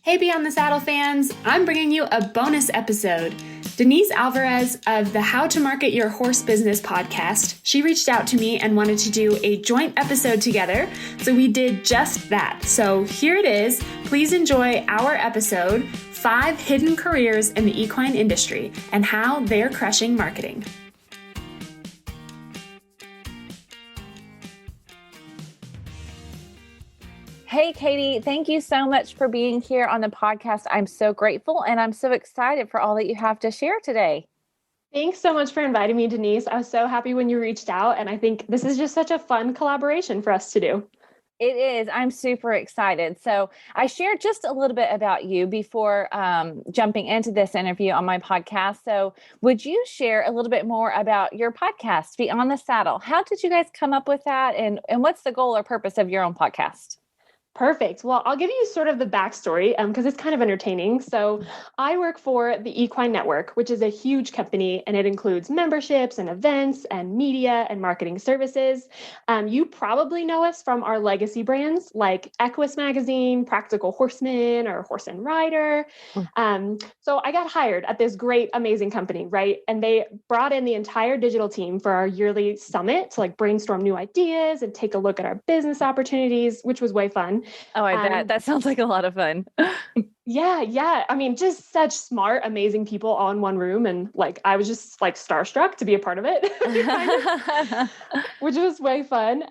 Hey Beyond the Saddle fans, I'm bringing you a bonus episode. Denise Alvarez of the How to Market Your Horse Business podcast, she reached out to me and wanted to do a joint episode together, so we did just that. So here it is. Please enjoy our episode, 5 Hidden Careers in the Equine Industry and How They're Crushing Marketing. Hey, Katie, thank you so much for being here on the podcast. I'm so grateful and I'm so excited for all that you have to share today. Thanks so much for inviting me, Denise. I was so happy when you reached out, and I think this is just such a fun collaboration for us to do. It is. I'm super excited. So I shared just a little bit about you before jumping into this interview on my podcast. So would you share a little bit more about your podcast, Beyond the Saddle? How did you guys come up with that? And what's the goal or purpose of your own podcast? Perfect. Well, I'll give you sort of the backstory because it's kind of entertaining. So I work for the Equine Network, which is a huge company, and it includes memberships and events and media and marketing services. You probably know us from our legacy brands like Equine Magazine, Practical Horseman, or Horse and Rider. So I got hired at this great, amazing company, right? And they brought in the entire digital team for our yearly summit to brainstorm new ideas and take a look at our business opportunities, which was way fun. Oh, I bet. That sounds like a lot of fun. Yeah. I mean, just such smart, amazing people all in one room. And I was just starstruck to be a part of it, which was way fun.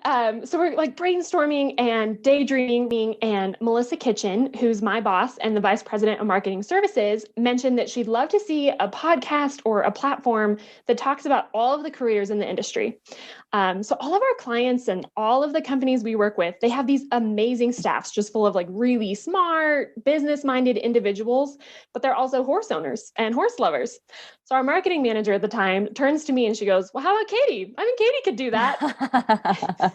So we're brainstorming and daydreaming, and Melissa Kitchen, who's my boss and the vice president of marketing services, mentioned that she'd love to see a podcast or a platform that talks about all of the careers in the industry. So all of our clients and all of the companies we work with, they have these amazing staffs just full of really smart, business-minded individuals, but they're also horse owners and horse lovers. So our marketing manager at the time turns to me and she goes, "Well, how about Katie? I mean, Katie could do that."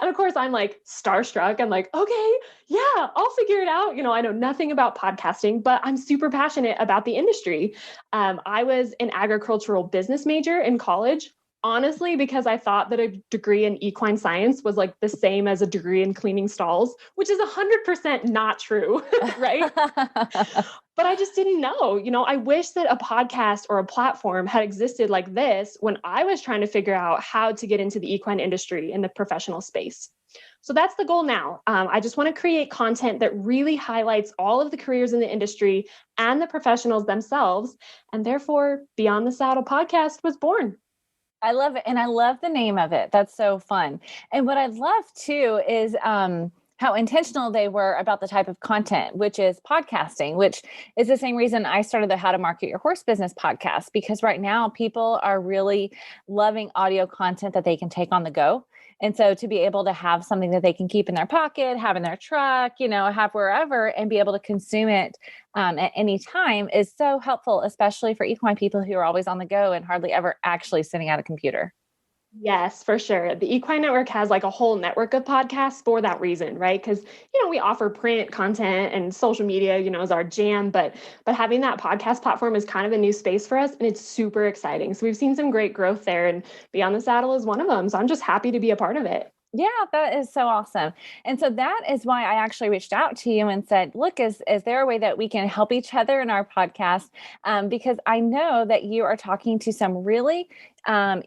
And of course I'm starstruck. I'm okay, yeah, I'll figure it out. I know nothing about podcasting, but I'm super passionate about the industry. I was an agricultural business major in college. Honestly, because I thought that a degree in equine science was the same as a degree in cleaning stalls, which is 100% not true, right? But I just didn't know. I wish that a podcast or a platform had existed like this when I was trying to figure out how to get into the equine industry in the professional space. So that's the goal now. I just want to create content that really highlights all of the careers in the industry and the professionals themselves. And therefore, Beyond the Saddle podcast was born. I love it. And I love the name of it. That's so fun. And what I love too is how intentional they were about the type of content, which is podcasting, which is the same reason I started the How to Market Your Horse Business podcast, because right now people are really loving audio content that they can take on the go. And so to be able to have something that they can keep in their pocket, have in their truck, have wherever, and be able to consume it at any time is so helpful, especially for equine people who are always on the go and hardly ever actually sitting at a computer. Yes, for sure. The Equine Network has a whole network of podcasts for that reason, right? Because, we offer print content and social media, is our jam, but having that podcast platform is kind of a new space for us, and it's super exciting. So we've seen some great growth there, and Beyond the Saddle is one of them. So I'm just happy to be a part of it. Yeah, that is so awesome. And so that is why I actually reached out to you and said, look, is there a way that we can help each other in our podcast? Because I know that you are talking to some really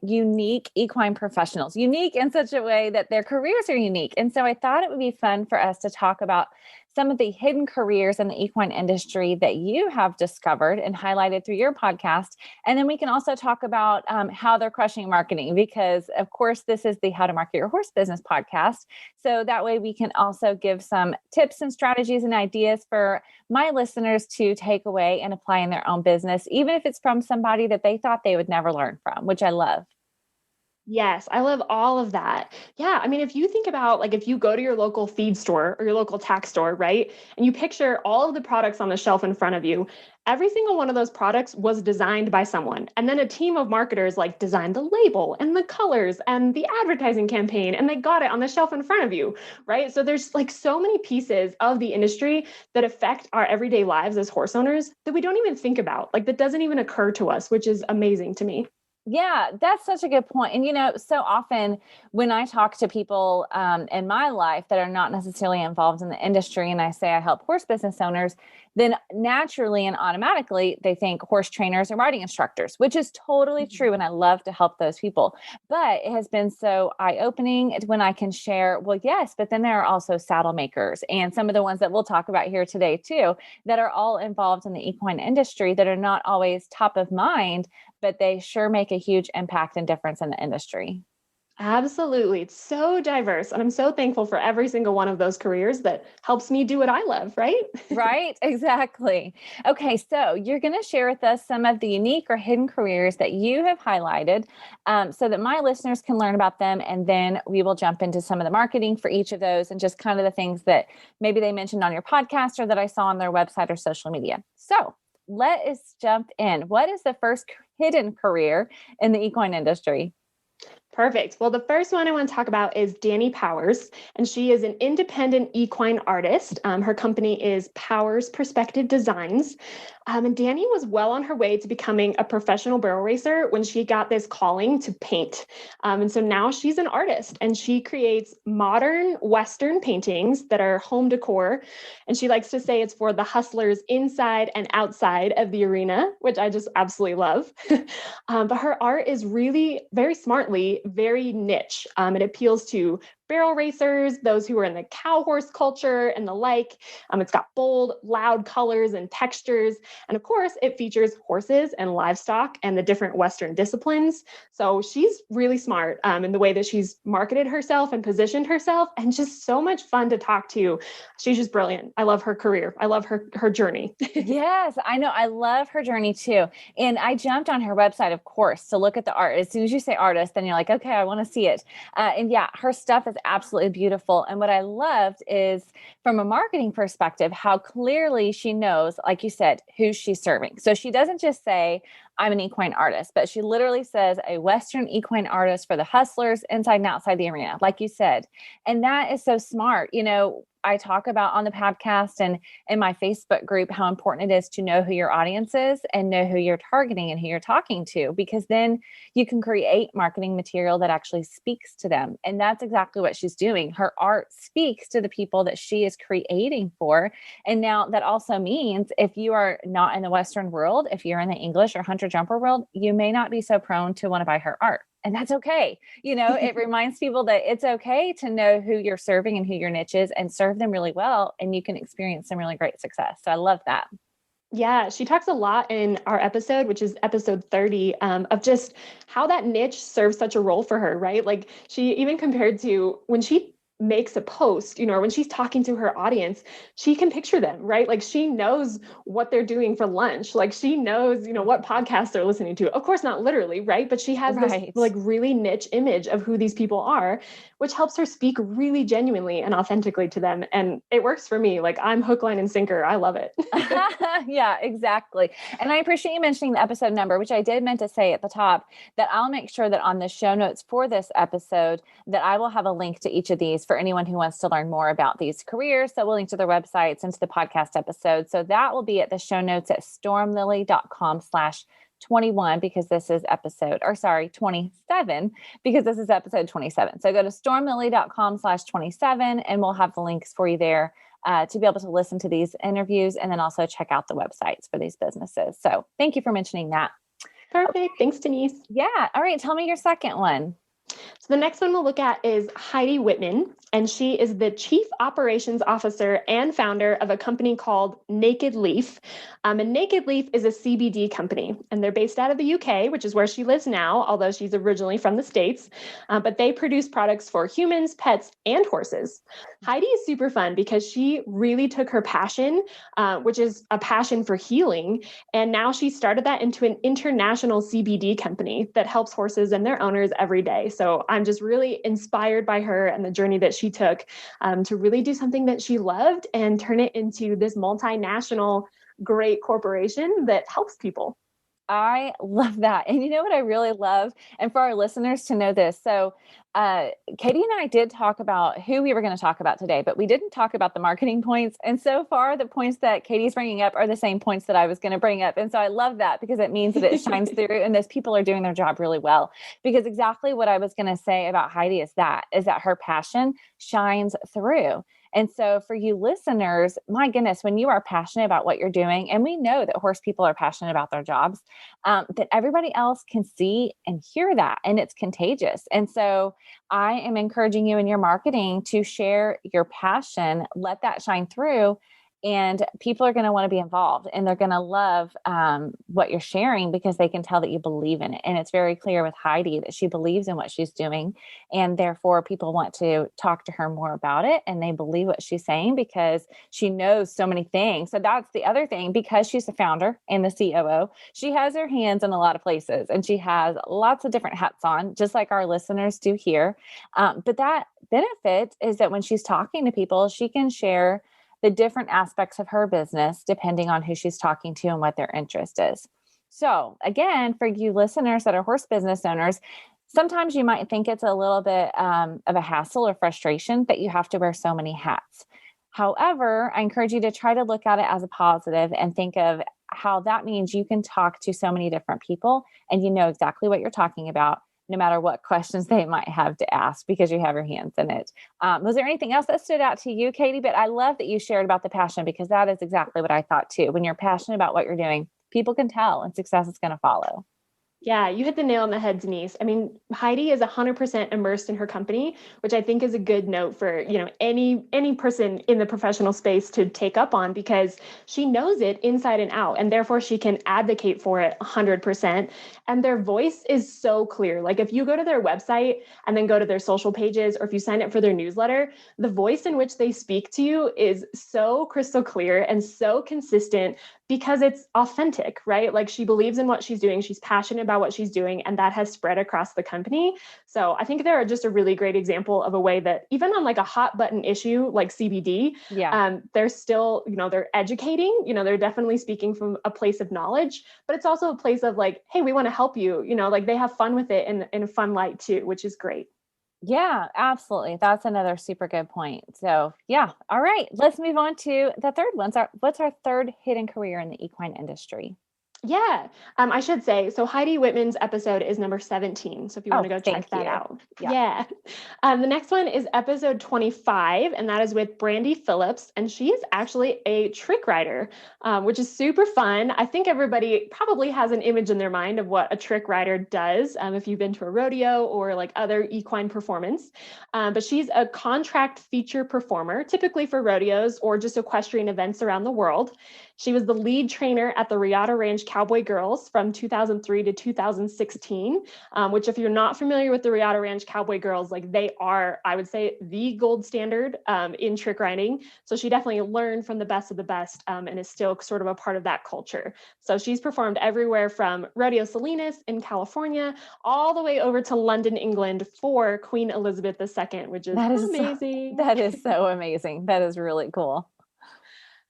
unique equine professionals, unique in such a way that their careers are unique. And so I thought it would be fun for us to talk about some of the hidden careers in the equine industry that you have discovered and highlighted through your podcast. And then we can also talk about how they're crushing marketing, because of course, this is the How to Market Your Horse Business podcast. So that way we can also give some tips and strategies and ideas for my listeners to take away and apply in their own business, even if it's from somebody that they thought they would never learn from, which I love. Yes, I love all of that. Yeah, I mean, if you think about if you go to your local feed store or your local tack store, right, and you picture all of the products on the shelf in front of you, every single one of those products was designed by someone. And then a team of marketers designed the label and the colors and the advertising campaign, and they got it on the shelf in front of you, right? So there's so many pieces of the industry that affect our everyday lives as horse owners that we don't even think about, that doesn't even occur to us, which is amazing to me. Yeah, that's such a good point. And, so often when I talk to people in my life that are not necessarily involved in the industry, and I say I help horse business owners, then naturally and automatically they think horse trainers and riding instructors, which is totally true. And I love to help those people. But it has been so eye-opening when I can share, well, yes, but then there are also saddle makers and some of the ones that we'll talk about here today too, that are all involved in the equine industry that are not always top of mind, but they sure make a huge impact and difference in the industry. Absolutely. It's so diverse. And I'm so thankful for every single one of those careers that helps me do what I love, right? Right? Exactly. Okay. So you're going to share with us some of the unique or hidden careers that you have highlighted so that my listeners can learn about them. And then we will jump into some of the marketing for each of those and just kind of the things that maybe they mentioned on your podcast or that I saw on their website or social media. So let us jump in. What is the first hidden career in the equine industry? Perfect. Well, the first one I want to talk about is Dani Powers, and she is an independent equine artist. Her company is Powers Perspective Designs. And Dani was well on her way to becoming a professional barrel racer when she got this calling to paint. And so now she's an artist and she creates modern Western paintings that are home decor. And she likes to say it's for the hustlers inside and outside of the arena, which I just absolutely love. But her art is really very smartly, very niche. It appeals to barrel racers, those who are in the cow horse culture and the like. It's got bold, loud colors and textures. And of course, it features horses and livestock and the different Western disciplines. So she's really smart in the way that she's marketed herself and positioned herself, and just so much fun to talk to. She's just brilliant. I love her career. I love her journey. Yes, I know. I love her journey too. And I jumped on her website, of course, to look at the art. As soon as you say artist, then you're like, okay, I want to see it. And yeah, her stuff is absolutely beautiful. And what I loved is from a marketing perspective, how clearly she knows, like you said, who she's serving. So she doesn't just say, I'm an equine artist, but she literally says a Western equine artist for the hustlers inside and outside the arena, like you said. And that is so smart. I talk about on the podcast and in my Facebook group how important it is to know who your audience is and know who you're targeting and who you're talking to, because then you can create marketing material that actually speaks to them. And that's exactly what she's doing. Her art speaks to the people that she is creating for. And now that also means if you are not in the Western world, if you're in the English or hunter jumper world, you may not be so prone to want to buy her art. And that's okay. It reminds people that it's okay to know who you're serving and who your niche is and serve them really well. And you can experience some really great success. So I love that. Yeah, she talks a lot in our episode, which is episode 30, of just how that niche serves such a role for her, right? Like she even compared to when she makes a post, or when she's talking to her audience, she can picture them, right? Like she knows what they're doing for lunch. Like she knows, what podcasts they're listening to. Of course, not literally, right? But she has this like really niche image of who these people are, which helps her speak really genuinely and authentically to them. And it works for me. Like I'm hook, line, and sinker. I love it. Yeah, exactly. And I appreciate you mentioning the episode number, which I did meant to say at the top, that I'll make sure that on the show notes for this episode, that I will have a link to each of these for anyone who wants to learn more about these careers. So we'll link to their websites and to the podcast episode. So that will be at the show notes at stormlily.com/21 because this is 27 because this is episode 27. So go to stormlily.com/27 and we'll have the links for you there to be able to listen to these interviews and then also check out the websites for these businesses. So thank you for mentioning that. Perfect. Thanks, Denise. Yeah. All right. Tell me your second one. So the next one we'll look at is Heidi Whitman, and she is the Chief Operations Officer and founder of a company called Naked Leaf. And Naked Leaf is a CBD company, and they're based out of the UK, which is where she lives now, although she's originally from the States. But they produce products for humans, pets, and horses. Heidi is super fun because she really took her passion, which is a passion for healing, and now she started that into an international CBD company that helps horses and their owners every day. So I'm just really inspired by her and the journey that she took to really do something that she loved and turn it into this multinational great corporation that helps people. I love that. And you know what I really love? And for our listeners to know this. So, Katie and I did talk about who we were going to talk about today, but we didn't talk about the marketing points. And so far, the points that Katie's bringing up are the same points that I was going to bring up. And so I love that because it means that it shines through and those people are doing their job really well. Because exactly what I was going to say about Heidi is that her passion shines through. And so for you listeners, my goodness, when you are passionate about what you're doing, and we know that horse people are passionate about their jobs, that everybody else can see and hear that, and it's contagious. And so I am encouraging you in your marketing to share your passion, let that shine through. And people are going to want to be involved and they're going to love what you're sharing because they can tell that you believe in it. And it's very clear with Heidi that she believes in what she's doing. And therefore, people want to talk to her more about it. And they believe what she's saying because she knows so many things. So that's the other thing. Because she's the founder and the COO, she has her hands in a lot of places and she has lots of different hats on, just like our listeners do here. But that benefit is that when she's talking to people, she can share the different aspects of her business, depending on who she's talking to and what their interest is. So again, for you listeners that are horse business owners, sometimes you might think it's a little bit of a hassle or frustration that you have to wear so many hats. However, I encourage you to try to look at it as a positive and think of how that means you can talk to so many different people and you know exactly what you're talking about, no matter what questions they might have to ask because you have your hands in it. Was there anything else that stood out to you, Katie? But I love that you shared about the passion because that is exactly what I thought too. When you're passionate about what you're doing, people can tell and success is going to follow. Yeah, you hit the nail on the head, Denise. I mean, Heidi is 100% immersed in her company, which I think is a good note for, any person in the professional space to take up on because she knows it inside and out, and therefore she can advocate for it 100%. And their voice is so clear. Like if you go to their website and then go to their social pages, or if you sign up for their newsletter, the voice in which they speak to you is so crystal clear and so consistent because it's authentic, right? Like she believes in what she's doing. She's passionate about what she's doing, and that has spread across the company. So I think they're just a really great example of a way that even on like a hot button issue like CBD, they're still, they're educating, they're definitely speaking from a place of knowledge, but it's also a place of like, hey, we want to help you, like they have fun with it in a fun light too, which is great. Yeah, absolutely. That's another super good point. So yeah. All right. Let's move on to the third one. What's our third hidden career in the equine industry? Yeah, I should say, so Heidi Whitman's episode is number 17. So if you want to go check that out. Yeah. The next one is episode 25, and that is with Brandy Phillips. And she is actually a trick rider, which is super fun. I think everybody probably has an image in their mind of what a trick rider does, if you've been to a rodeo or like other equine performance. But she's a contract feature performer, typically for rodeos or just equestrian events around the world. She was the lead trainer at the Regatta Ranch Cowboy Girls from 2003 to 2016, which if you're not familiar with the Regatta Ranch Cowboy Girls, like they are, I would say, the gold standard in trick riding. So she definitely learned from the best of the best and is still sort of a part of that culture. So she's performed everywhere from Rodeo Salinas in California all the way over to London, England for Queen Elizabeth II, which is amazing. That is so amazing. That is really cool.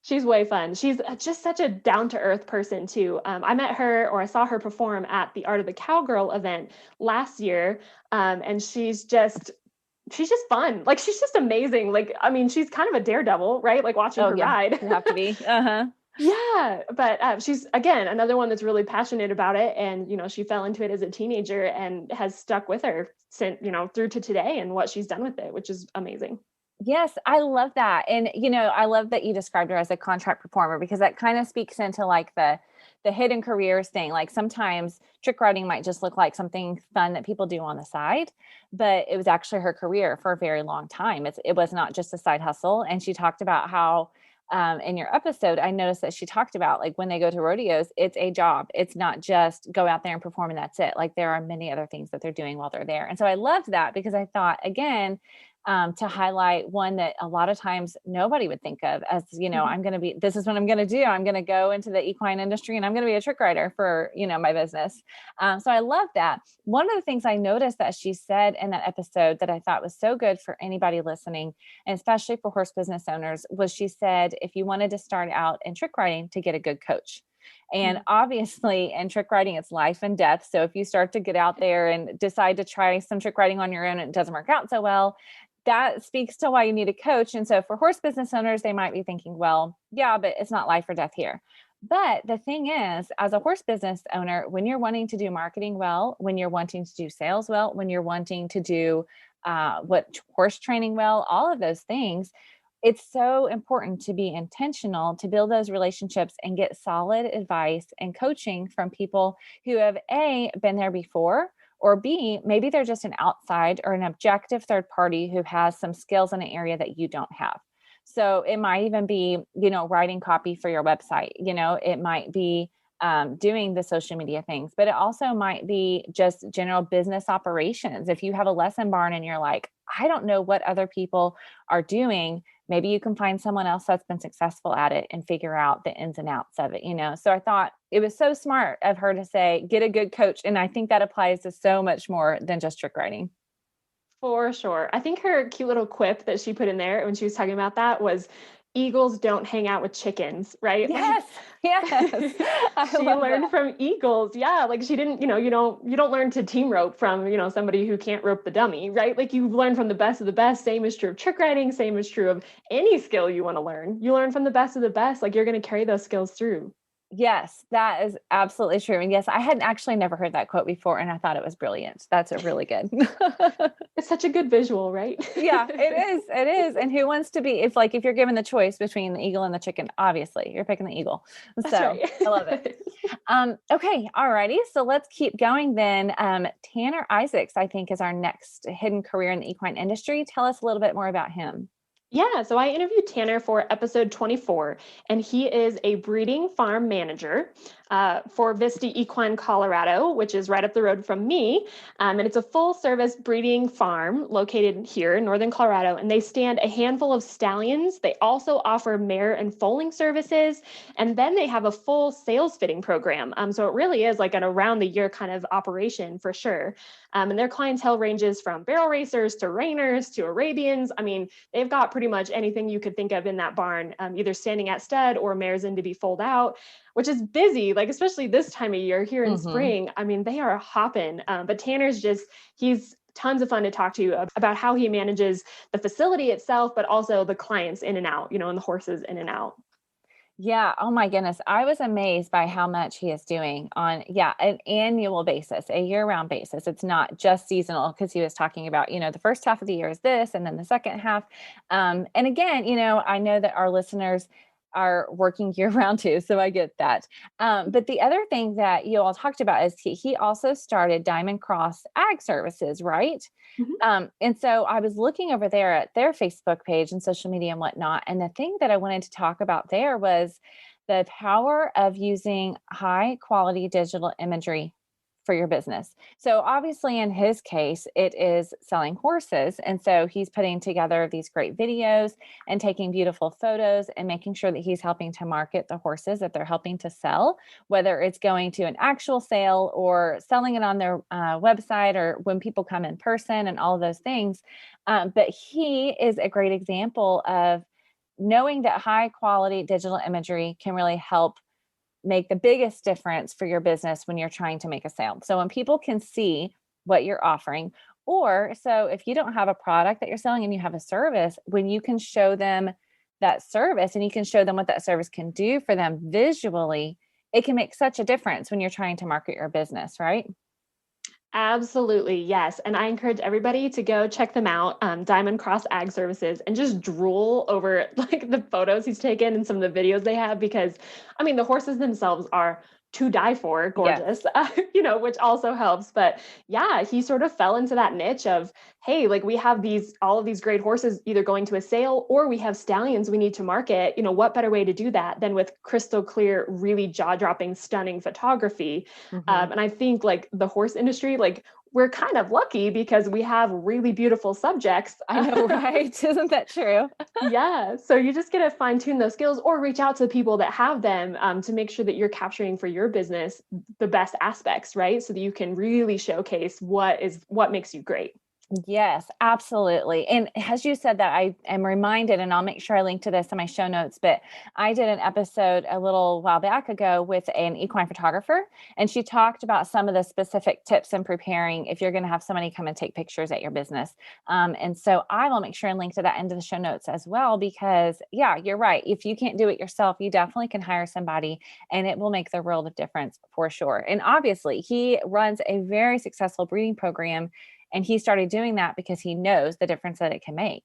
She's way fun. She's just such a down-to-earth person too. I met her, or I saw her perform at the Art of the Cowgirl event last year. And she's just fun. Like, she's just amazing. Like, I mean, she's kind of a daredevil, right? Like watching her ride. You have to be. Uh-huh. Yeah. But she's, again, another one that's really passionate about it. And, she fell into it as a teenager and has stuck with her since, through to today and what she's done with it, which is amazing. Yes, I love that. And, I love that you described her as a contract performer because that kind of speaks into like the hidden careers thing. Like sometimes trick riding might just look like something fun that people do on the side, but it was actually her career for a very long time. It was not just a side hustle. And she talked about how in your episode, I noticed that she talked about like when they go to rodeos, it's a job. It's not just go out there and perform and that's it. Like there are many other things that they're doing while they're there. And so I loved that because I thought, again, to highlight one that a lot of times nobody would think of as, this is what I'm going to do. I'm going to go into the equine industry and I'm going to be a trick rider for, my business. So I love that. One of the things I noticed that she said in that episode that I thought was so good for anybody listening, and especially for horse business owners, was she said, if you wanted to start out in trick riding, to get a good coach. And obviously in trick riding, it's life and death. So if you start to get out there and decide to try some trick riding on your own and it doesn't work out so well, that speaks to why you need a coach. And so for horse business owners, they might be thinking, well, yeah, but it's not life or death here. But the thing is, as a horse business owner, when you're wanting to do marketing well, when you're wanting to do sales well, when you're wanting to do horse training well, all of those things, it's so important to be intentional to build those relationships and get solid advice and coaching from people who have A, been there before, or B, maybe they're just an outside or an objective third party who has some skills in an area that you don't have. So it might even be, writing copy for your website, it might be doing the social media things, but it also might be just general business operations. If you have a lesson barn and you're like, I don't know what other people are doing, maybe you can find someone else that's been successful at it and figure out the ins and outs of it, So I thought it was so smart of her to say, get a good coach. And I think that applies to so much more than just trick riding. For sure. I think her cute little quip that she put in there when she was talking about that was, eagles don't hang out with chickens, right? Yes. Yes. She learned from eagles. Yeah. Like she didn't, you don't learn to team rope from, somebody who can't rope the dummy, right? Like you learn from the best of the best. Same is true of trick riding. Same is true of any skill you want to learn. You learn from the best of the best. Like you're going to carry those skills through. Yes, that is absolutely true. And yes, I had actually never heard that quote before, and I thought it was brilliant. That's a really good. It's such a good visual, right? Yeah, it is. It is. And who wants to be, if you're given the choice between the eagle and the chicken, obviously you're picking the eagle. That's so right. I love it. Okay. All righty. So let's keep going then. Tanner Isaacs, I think, is our next hidden career in the equine industry. Tell us a little bit more about him. Yeah, so I interviewed Tanner for episode 24, and he is a breeding farm manager for Vista Equine, Colorado, which is right up the road from me. And it's a full service breeding farm located here in northern Colorado, and they stand a handful of stallions. They also offer mare and foaling services, and then they have a full sales fitting program. So it really is like an around the year kind of operation for sure. And their clientele ranges from barrel racers to reiners to Arabians. I mean, they've got pretty much anything you could think of in that barn, either standing at stud or mares in to be foaled out, which is busy, like especially this time of year here in spring. I mean, they are hopping. But Tanner's he's tons of fun to talk to about how he manages the facility itself, but also the clients in and out, and the horses in and out. Yeah. Oh my goodness. I was amazed by how much he is doing on, an annual basis, a year-round basis. It's not just seasonal, because he was talking about, the first half of the year is this, and then the second half. And again, I know that our listeners are working year round too, so I get that. But the other thing that you all talked about is he also started Diamond Cross Ag Services, right? And so I was looking over there at their Facebook page and social media and whatnot. And the thing that I wanted to talk about there was the power of using high quality digital imagery for your business. So obviously in his case, it is selling horses. And so he's putting together these great videos and taking beautiful photos and making sure that he's helping to market the horses that they're helping to sell, whether it's going to an actual sale or selling it on their website or when people come in person and all of those things. But he is a great example of knowing that high quality digital imagery can really help make the biggest difference for your business when you're trying to make a sale. So when people can see what you're offering, or so if you don't have a product that you're selling and you have a service, when you can show them that service and you can show them what that service can do for them visually, it can make such a difference when you're trying to market your business, right? Absolutely. Yes. And I encourage everybody to go check them out, Diamond Cross Ag Services, and just drool over like the photos he's taken and some of the videos they have, because I mean, the horses themselves are to die for, gorgeous, yes. Which also helps. But yeah, he sort of fell into that niche of, hey, like we have all of these great horses either going to a sale or we have stallions we need to market. What better way to do that than with crystal clear, really jaw-dropping, stunning photography? And I think like the horse industry, like we're kind of lucky because we have really beautiful subjects. I know, right? Isn't that true? Yeah. So you just get to fine tune those skills or reach out to the people that have them to make sure that you're capturing for your business the best aspects, right? So that you can really showcase what makes you great. Yes, absolutely. And as you said that, I am reminded, and I'll make sure I link to this in my show notes, but I did an episode a little while back ago with an equine photographer, and she talked about some of the specific tips in preparing if you're going to have somebody come and take pictures at your business. And so I will make sure and link to that into the show notes as well, because yeah, you're right. If you can't do it yourself, you definitely can hire somebody and it will make the world of difference for sure. And obviously, he runs a very successful breeding program, and he started doing that because he knows the difference that it can make.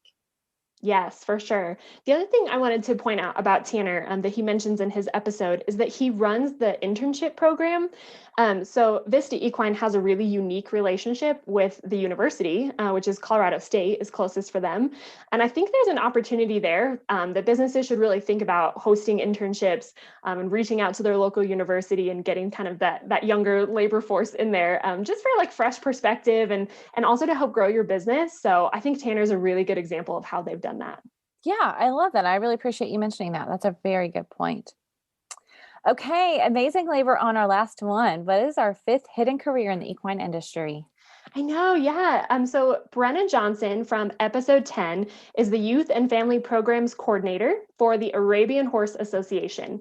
Yes, for sure. The other thing I wanted to point out about Tanner that he mentions in his episode is that he runs the internship program. So Vista Equine has a really unique relationship with the university, which is Colorado State is closest for them. And I think there's an opportunity there that businesses should really think about hosting internships and reaching out to their local university and getting kind of that younger labor force in there, just for like fresh perspective and also to help grow your business. So I think Tanner's a really good example of how they've done that. Yeah, I love that. I really appreciate you mentioning that. That's a very good point. Okay, amazingly, we're on our last one. What is our fifth hidden career in the equine industry? I know, yeah. So Brenna Johnson from episode 10 is the Youth and Family Programs Coordinator for the Arabian Horse Association.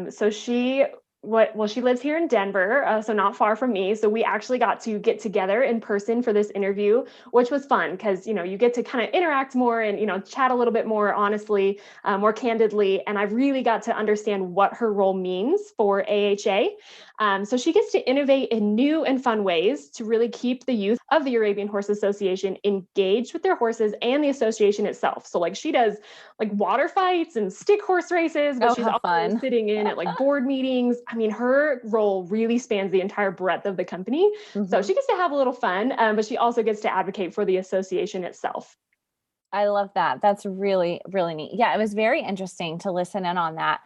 So she lives here in Denver, so not far from me. So we actually got to get together in person for this interview, which was fun because, you get to kind of interact more and, chat a little bit more honestly, more candidly. And I really got to understand what her role means for AHA. So she gets to innovate in new and fun ways to really keep the youth of the Arabian Horse Association engaged with their horses and the association itself. So like she does like water fights and stick horse races, but Oh, she's how also fun. sitting in at like board meetings. I mean, her role really spans the entire breadth of the company. So Mhm. she gets to have a little fun, but she also gets to advocate for the association itself. I love that. That's really, really neat. Yeah, it was very interesting to listen in on that.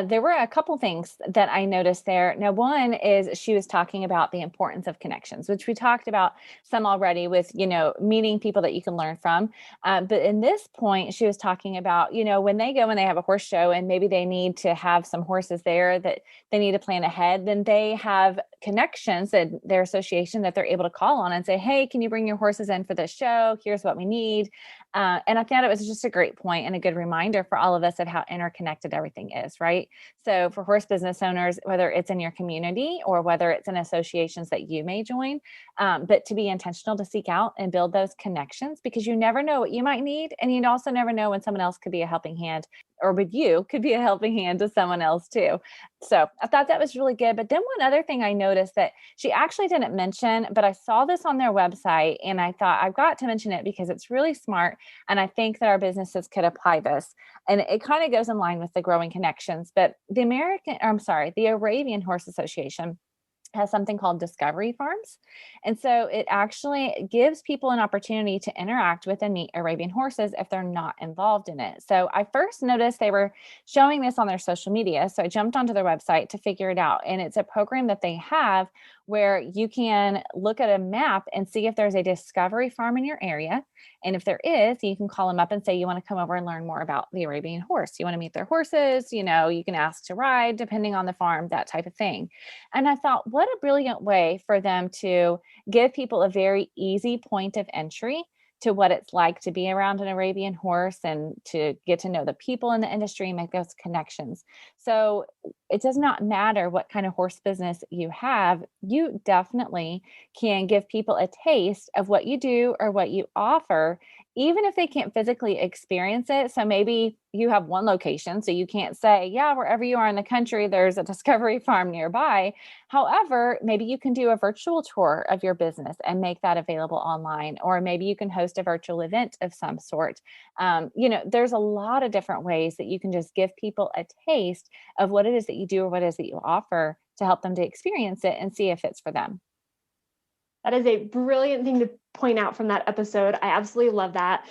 There were a couple things that I noticed there. Now, one is she was talking about the importance of connections, which we talked about some already with, meeting people that you can learn from. But in this point, she was talking about, when they go and they have a horse show and maybe they need to have some horses there that they need to plan ahead, then they have connections at their association that they're able to call on and say, hey, can you bring your horses in for this show? Here's what we need. And I thought it was just a great point and a good reminder for all of us of how interconnected everything is, right? So for horse business owners, whether it's in your community or whether it's in associations that you may join, but to be intentional to seek out and build those connections, because you never know what you might need. And you also never know when someone else could be a helping hand, or with you could be a helping hand to someone else too. So I thought that was really good. But then one other thing I noticed that she actually didn't mention, but I saw this on their website and I thought I've got to mention it because it's really smart. And I think that our businesses could apply this. And it kind of goes in line with the growing connections. But the Arabian Horse Association has something called discovery farms. And so it actually gives people an opportunity to interact with and meet Arabian horses if they're not involved in it. So I first noticed they were showing this on their social media. So I jumped onto their website to figure it out. And it's a program that they have where you can look at a map and see if there's a discovery farm in your area. And if there is, you can call them up and say, you want to come over and learn more about the Arabian horse. You want to meet their horses, you can ask to ride depending on the farm, that type of thing. And I thought, what a brilliant way for them to give people a very easy point of entry to what it's like to be around an Arabian horse and to get to know the people in the industry and make those connections. So it does not matter what kind of horse business you have, you definitely can give people a taste of what you do or what you offer, even if they can't physically experience it. So maybe you have one location, so you can't say, yeah, wherever you are in the country, there's a discovery farm nearby. However, maybe you can do a virtual tour of your business and make that available online, or maybe you can host a virtual event of some sort. There's a lot of different ways that you can just give people a taste of what it is that you do or what it is that you offer to help them to experience it and see if it's for them. That is a brilliant thing to point out from that episode. I absolutely love that.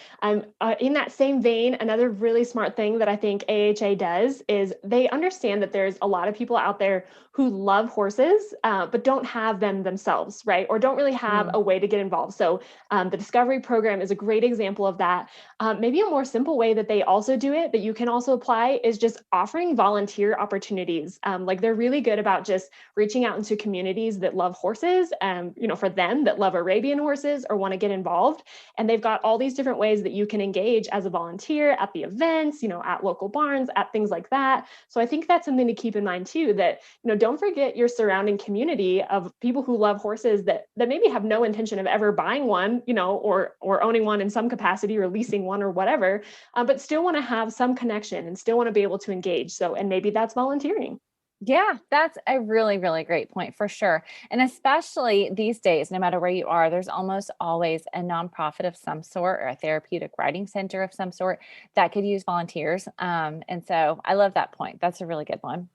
In that same vein, another really smart thing that I think AHA does is they understand that there's a lot of people out there who love horses, but don't have them themselves, right? Or don't really have a way to get involved. So the Discovery Program is a great example of that. Maybe a more simple way that they also do it that you can also apply is just offering volunteer opportunities. Like they're really good about just reaching out into communities that love horses, for them that love Arabian horses or want to get involved. And they've got all these different ways that you can engage as a volunteer at the events, at local barns, at things like that. So I think that's something to keep in mind too, that, don't forget your surrounding community of people who love horses that maybe have no intention of ever buying one, or owning one in some capacity or leasing one or whatever, but still want to have some connection and still want to be able to engage. So, and maybe that's volunteering. Yeah, that's a really, really great point for sure. And especially these days, no matter where you are, there's almost always a nonprofit of some sort or a therapeutic riding center of some sort that could use volunteers. And so I love that point. That's a really good one.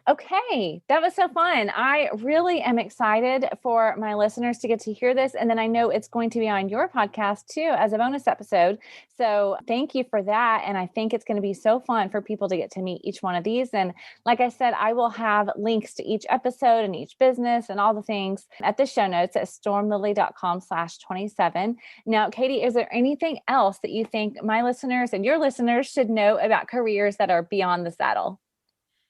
Okay, that was so fun. I really am excited for my listeners to get to hear this. And then I know it's going to be on your podcast too as a bonus episode. So thank you for that. And I think it's going to be so fun for people to get to meet each one of these. And like I said, I will have links to each episode and each business and all the things at the show notes at stormlily.com/27. Now, Katie, is there anything else that you think my listeners and your listeners should know about careers that are beyond the saddle?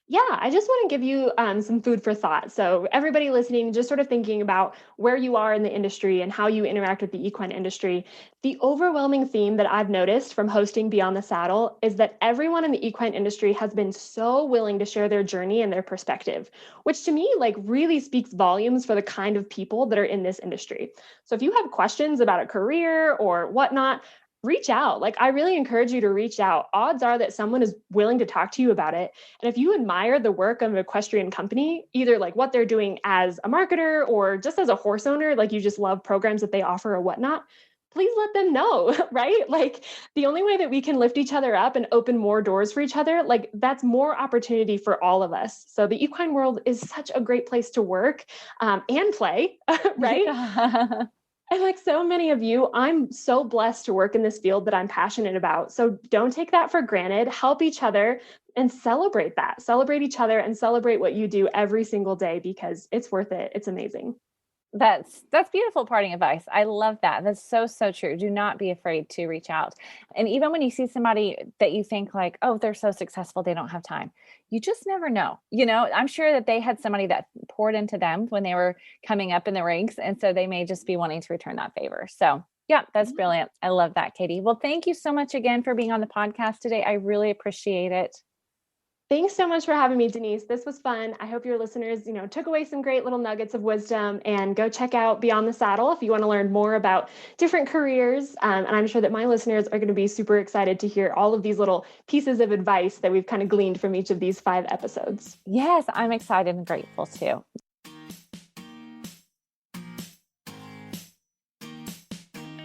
Yeah, I just want to give you some food for thought. So everybody listening, just sort of thinking about where you are in the industry and how you interact with the equine industry. The overwhelming theme that I've noticed from hosting Beyond the Saddle is that everyone in the equine industry has been so willing to share their journey and their perspective, which to me really speaks volumes for the kind of people that are in this industry. So if you have questions about a career or whatnot, reach out. I really encourage you to reach out. Odds are that someone is willing to talk to you about it. And if you admire the work of an equestrian company, either what they're doing as a marketer or just as a horse owner, you just love programs that they offer or whatnot, please let them know, right? The only way that we can lift each other up and open more doors for each other, that's more opportunity for all of us. So the equine world is such a great place to work and play, right? Yeah. And so many of you, I'm so blessed to work in this field that I'm passionate about. So don't take that for granted. Help each other and celebrate that. Celebrate each other and celebrate what you do every single day because it's worth it. It's amazing. That's beautiful parting advice. I love that. That's so, so true. Do not be afraid to reach out. And even when you see somebody that you think oh, they're so successful, they don't have time. You just never know. I'm sure that they had somebody that poured into them when they were coming up in the ranks. And so they may just be wanting to return that favor. So yeah, that's brilliant. I love that, Katie. Well, thank you so much again for being on the podcast today. I really appreciate it. Thanks so much for having me, Denise. This was fun. I hope your listeners, took away some great little nuggets of wisdom, and go check out Beyond the Saddle if you want to learn more about different careers. And I'm sure that my listeners are going to be super excited to hear all of these little pieces of advice that we've kind of gleaned from each of these 5 episodes. Yes, I'm excited and grateful too.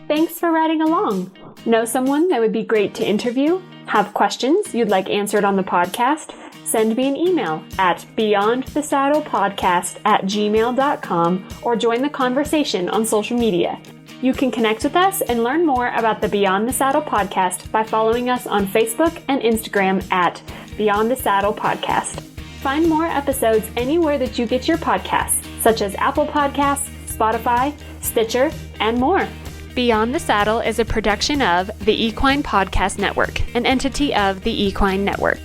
Thanks for riding along. Know someone that would be great to interview? Have questions you'd like answered on the podcast? Send me an email at beyondthesaddlepodcast@gmail.com or join the conversation on social media. You can connect with us and learn more about the Beyond the Saddle podcast by following us on Facebook and Instagram at Beyond the Saddle Podcast. Find more episodes anywhere that you get your podcasts, such as Apple Podcasts, Spotify, Stitcher, and more. Beyond the Saddle is a production of the Equine Podcast Network, an entity of the Equine Network.